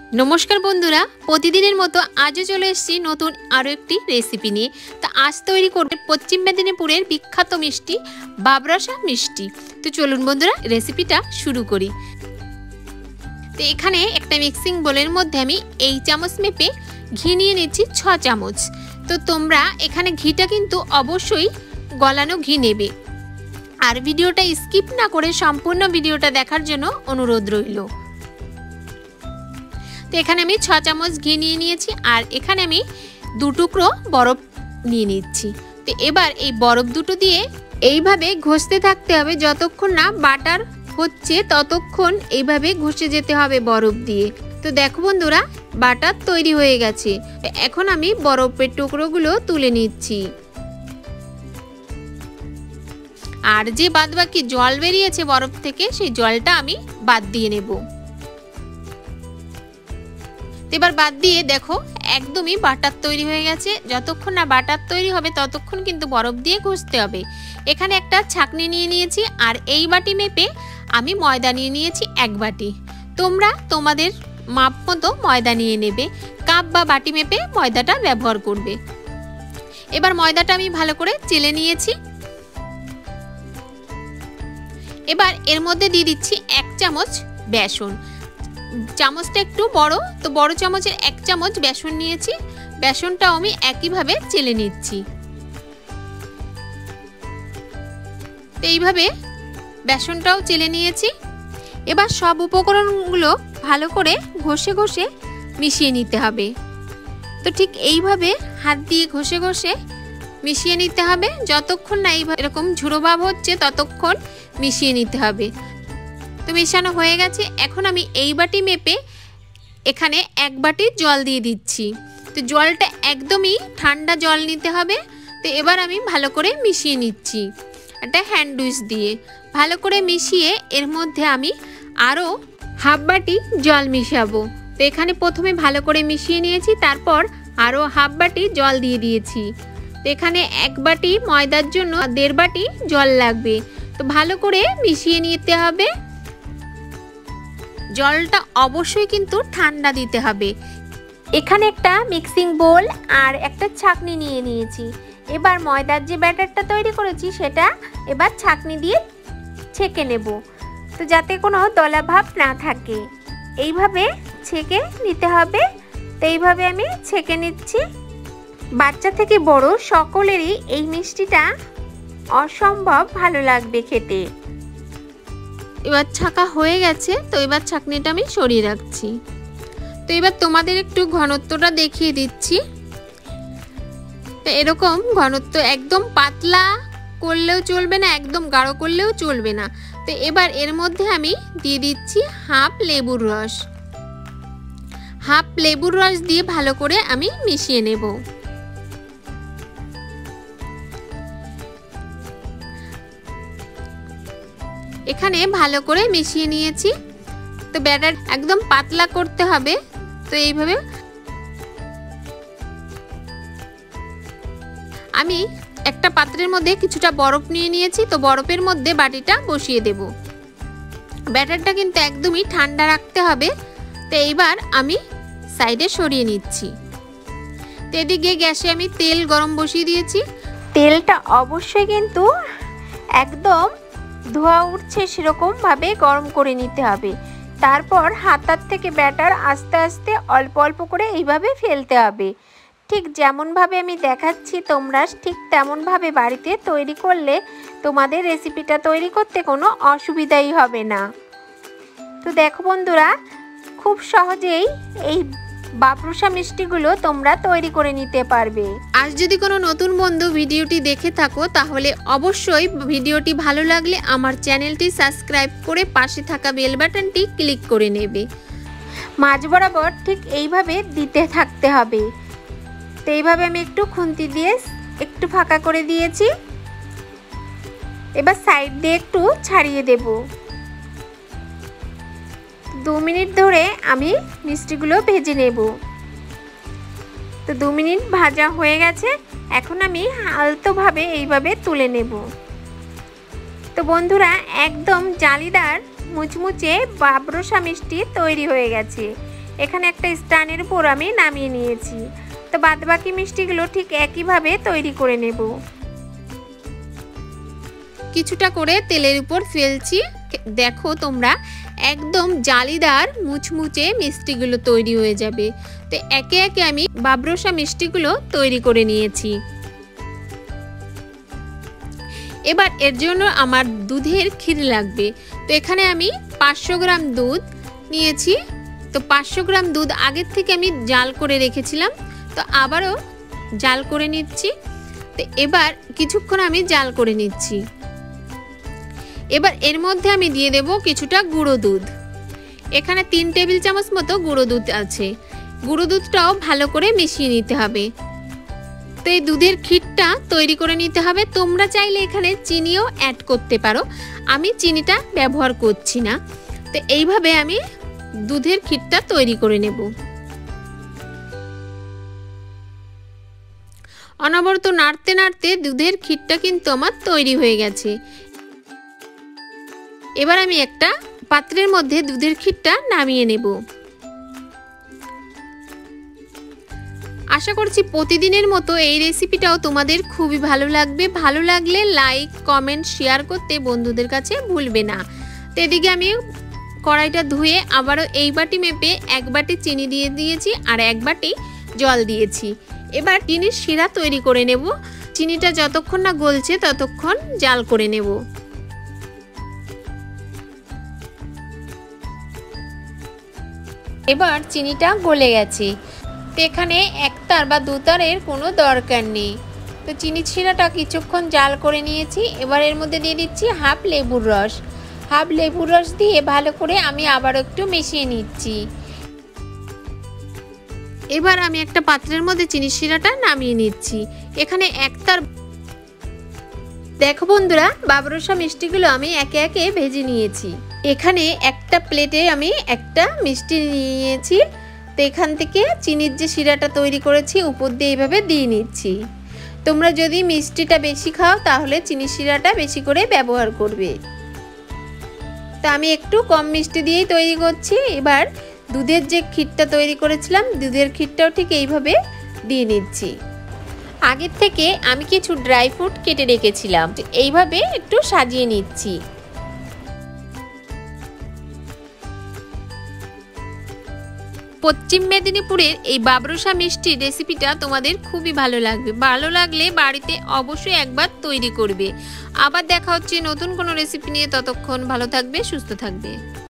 नमस्कार बंधुरा प्रतिदिनेर मतो आजও चले एसेছি नतून आरो एकटी रेसिपि निये। तो आज तैरी करब पश्चिम मेदिनीपुरेर विख्यात मिष्टि बाबराशा मिष्टि। तो चलुन बंधुरा रेसिपिटा शुरू करी। तो एखाने एकटा मिक्सिंग बोलेर मध्य आमि এই চামচ मेपे घी निये निচ্ছি 6 চামচ। तो तोमरा एखाने घीटा किन्तु अवश्यई गलानो घी नेबे और भिडियोटा स्किप ना करे सम्पूर्ण भिडियोटा देखार जोन्नो अनुरोध रइल। तो एखाने आमी 6 चामच घी निये निয়েছি আর এখানে আমি 2 টুকরো বরফ নিয়ে নিচ্ছি। তো এবার এই বরফ দুটো দিয়ে এইভাবে ঘষতে থাকতে হবে, যতক্ষণ না বাটার হচ্ছে ততক্ষণ এইভাবে ঘষে যেতে হবে বরফ দিয়ে। তো দেখো বন্ধুরা বাটার তৈরি হয়ে গেছে। এখন আমি বরফের টুকরোগুলো তুলে নিচ্ছি আর যে বাদবাকি জল বেরিয়েছে বরফ থেকে সেই জলটা আমি বাদ দিয়ে নেব। এবার বাদ দিয়ে দেখো একদমই বাটার তৈরি হয়ে গেছে। যতক্ষণ না বাটার তৈরি হবে ততক্ষণ কিন্তু বরফ দিয়ে ঘষতে হবে। এখানে একটা ছাঁকনি নিয়ে নিয়েছি আর এই বাটি মেপে আমি ময়দা নিয়ে নিয়েছি 1 বাটি। তোমরা তোমাদের মাপ মতো ময়দা নিয়ে নেবে, কাপ বা বাটি মেপে ময়দাটা ব্যবহার করবে। এবার ময়দাটা আমি ভালো করে চেলে নিয়েছি। এবার এর মধ্যে দিয়ে দিচ্ছি 1 চামচ বেসন। চামচটা একটু বড়, তো বড় চামচের 1 চামচ বেসন নিয়েছি। বেসনটাও আমি একই ভাবে চেলে নিচ্ছি। তো এইভাবে বেসনটাও চেলে নিয়েছি। এবার সব উপকরণগুলো ভালো করে ঘষে ঘষে মিশিয়ে নিতে হবে। তো ঠিক এইভাবে হাত দিয়ে ঘষে ঘষে মিশিয়ে নিতে হবে, যতক্ষণ না এরকম ঝুড়ো ভাব হচ্ছে ততক্ষণ মিশিয়ে নিতে হবে। তো মেশানো হয়ে গেছে। এখন আমি এই বাটি মেপে এখানে 1 বাটি জল দিয়ে দিচ্ছি। তো জলটা একদমই ঠান্ডা জল নিতে হবে। তো এবার আমি ভালো করে মিশিয়ে নিচ্ছি একটা হ্যান্ড উইচ দিয়ে। ভালো করে মিশিয়ে এর মধ্যে আমি আরও হাফ বাটি জল মিশাবো। তো এখানে প্রথমে ভালো করে মিশিয়ে নিয়েছি, তারপর আরও হাফ বাটি জল দিয়ে দিয়েছি। তো এখানে 1 বাটি ময়দার জন্য 1.5 বাটি জল লাগবে। তো ভালো করে মিশিয়ে নিতে হবে। জলটা অবশ্যই কিন্তু ঠান্ডা দিতে হবে। এখানে একটা মিক্সিং বোল আর একটা ছাঁকনি নিয়ে নিয়েছি। এবার ময়দার যে ব্যাটারটা তৈরি করেছি সেটা এবার ছাঁকনি দিয়ে ছেঁকে নেব, তো যাতে কোনো দলা ভাব না থাকে। এইভাবে ছেঁকে নিতে হবে। তো এইভাবে আমি ছেঁকে নিচ্ছি। বাচ্চা থেকে বড় সকলেরই এই মিষ্টিটা অসম্ভব ভালো লাগবে খেতে। এবার ছাঁকা হয়ে গেছে। তো এবার ছাঁকনিটা আমি সরিয়ে রাখছি। তো এবার তোমাদের একটু ঘনত্বটা দেখিয়ে দিচ্ছি। তো এরকম ঘনত্ব, একদম পাতলা করলেও চলবে না, একদম গাঢ় করলেও চলবে না। তো এবার এর মধ্যে আমি দিয়ে দিচ্ছি হাফ লেবুর রস। হাফ লেবুর রস দিয়ে ভালো করে আমি মিশিয়ে নেব। এখানে ভালো করে মিশিয়ে নিয়েছি। তো ব্যাটার একদম পাতলা করতে হবে। তো এইভাবে আমি একটা পাত্রের মধ্যে কিছুটা বরফ নিয়ে নিয়েছি। তো বরফের মধ্যে বাটিটা বসিয়ে দেব। ব্যাটারটা কিন্তু একদমই ঠান্ডা রাখতে হবে। তো এইবার আমি সাইডে সরিয়ে নিচ্ছি। তো এদিকে গ্যাসে আমি তেল গরম বসিয়ে দিয়েছি। তেলটা অবশ্যই কিন্তু একদম ধোয়া উঠছে সেরকম ভাবে গরম করে নিতে হবে। তারপর হাতার থেকে ব্যাটার আস্তে আস্তে অল্প অল্প করে এইভাবে ফেলতে হবে। ঠিক যেমনভাবে আমি দেখাচ্ছি তোমরা ঠিক তেমনভাবে বাড়িতে তৈরি করলে তোমাদের রেসিপিটা তৈরি করতে কোনো অসুবিধাই হবে না। তো দেখো বন্ধুরা খুব সহজেই এই বাবরুশা মিষ্টিগুলো তোমরা তৈরি করে নিতে পারবে। আজ যদি কোনো নতুন বন্ধু ভিডিওটি দেখে থাকো তাহলে অবশ্যই ভিডিওটি ভালো লাগলে আমার চ্যানেলটি সাবস্ক্রাইব করে পাশে থাকা বেল বাটনটি ক্লিক করে নেবে। মাঝ বরাবর ঠিক এইভাবে দিতে থাকতে হবে। তো এইভাবে আমি একটু খুন্তি দিয়ে একটু ফাঁকা করে দিয়েছি। এবার সাইড দিয়ে একটু ছাড়িয়ে দেব। 2 মিনিট ধরে আমি মিষ্টিগুলো ভেজে নেব। তো 2 মিনিট ভাজা হয়ে গেছে। এখন আমি আলতোভাবে এইভাবে তুলে নেব। তো বন্ধুরা একদম জালিদার মুচমুচে বাবরসা মিষ্টি তৈরি হয়ে গেছে। এখানে একটা স্ট্যান্ডের উপর আমি নামিয়ে নিয়েছি। তো বাদবাকি মিষ্টিগুলো ঠিক একইভাবে তৈরি করে নেব। কিছুটা করে তেলের উপর ফেলছি। দেখো তোমরা একদম জালিদার মুচমুচে মিষ্টিগুলো তৈরি হয়ে যাবে। তো একে একে আমি বাবরসা মিষ্টিগুলো তৈরি করে নিয়েছি। এবার এর জন্য আমার দুধের ক্ষীর লাগবে। তো এখানে আমি 500 গ্রাম দুধ নিয়েছি। তো 500 গ্রাম দুধ আগের থেকে আমি জাল করে রেখেছিলাম, তো আবারও জাল করে নিচ্ছি। তো এবার কিছুক্ষণ আমি জাল করে নিচ্ছি। এবার এর মধ্যে আমি দিয়ে দেব কিছুটা গুঁড়ো দুধ। এখানে 3 টেবিল চামচ মতো গুঁড়ো দুধ আছে। গুঁড়ো দুধটাও ভালো করে মিশিয়ে নিতে হবে। তো এই দুধের ক্ষীরটা তৈরি করে নিতে হবে। তোমরা চাইলে এখানে চিনিও অ্যাড করতে পারো, আমি চিনিটা ব্যবহার করছি না। তো এইভাবে আমি দুধের ক্ষীরটা তৈরি করে নেব। অনবরত নাড়তে নাড়তে দুধের ক্ষীরটা কিন্তু আমার তৈরি হয়ে গেছে। এবার আমি একটা পাত্রের মধ্যে দুধের ক্ষীরটা নামিয়ে নেব। আশা করছি প্রতিদিনের মতো এই রেসিপিটাও তোমাদের খুবই ভালো লাগবে। ভালো লাগলে লাইক, কমেন্ট, শেয়ার করতে বন্ধুদের কাছে ভুলবে না। তো এদিকে আমি কড়াইটা ধুয়ে আবারও এই বাটি মেপে 1 বাটি চিনি দিয়ে দিয়েছি আর 1 বাটি জল দিয়েছি। এবার চিনির শিরা তৈরি করে নেব। চিনিটা যতক্ষণ না গলছে ততক্ষণ জাল করে নেব। এবার চিনিটা গলে গেছে। তো এখানে 1 তার বা 2 তারের কোনো দরকার নেই। তো চিনি শিরাটা কিছুক্ষণ জাল করে নিয়েছি। এবার এর মধ্যে দিয়ে দিচ্ছি হাফ লেবুর রস। হাফ লেবুর রস দিয়ে ভালো করে আমি আবার একটু মিশিয়ে নিচ্ছি। এবার আমি একটা পাত্রের মধ্যে চিনি শিরাটা নামিয়ে নিচ্ছি। এখানে 1 তার। দেখো বন্ধুরা, বাবরসা মিষ্টিগুলো আমি একে একে ভেজে নিয়েছি। এখানে একটা প্লেটে আমি একটা মিষ্টি নিয়েছি। তো এখান থেকে চিনির যে শিরাটা তৈরি করেছি উপর দিয়ে এইভাবে দিয়ে নিচ্ছি। তোমরা যদি মিষ্টিটা বেশি খাও তাহলে চিনির শিরাটা বেশি করে ব্যবহার করবে। তো আমি একটু কম মিষ্টি দিয়েই তৈরি করছি। এবার দুধের যে ক্ষীরটা তৈরি করেছিলাম, দুধের ক্ষীরটাও ঠিক এইভাবে দিয়ে নিচ্ছি। আগের থেকে আমি কিছু ড্রাই ফ্রুট কেটে রেখেছিলাম, এইভাবে একটু সাজিয়ে নিচ্ছি। পশ্চিম মেদিনীপুরের এই বাবরসা মিষ্টির রেসিপিটা তোমাদের খুবই ভালো লাগবে। ভালো লাগলে বাড়িতে অবশ্যই একবার তৈরি করবে। আবার দেখা হচ্ছে নতুন কোনো রেসিপি নিয়ে। ততক্ষণ ভালো থাকবে, সুস্থ থাকবে।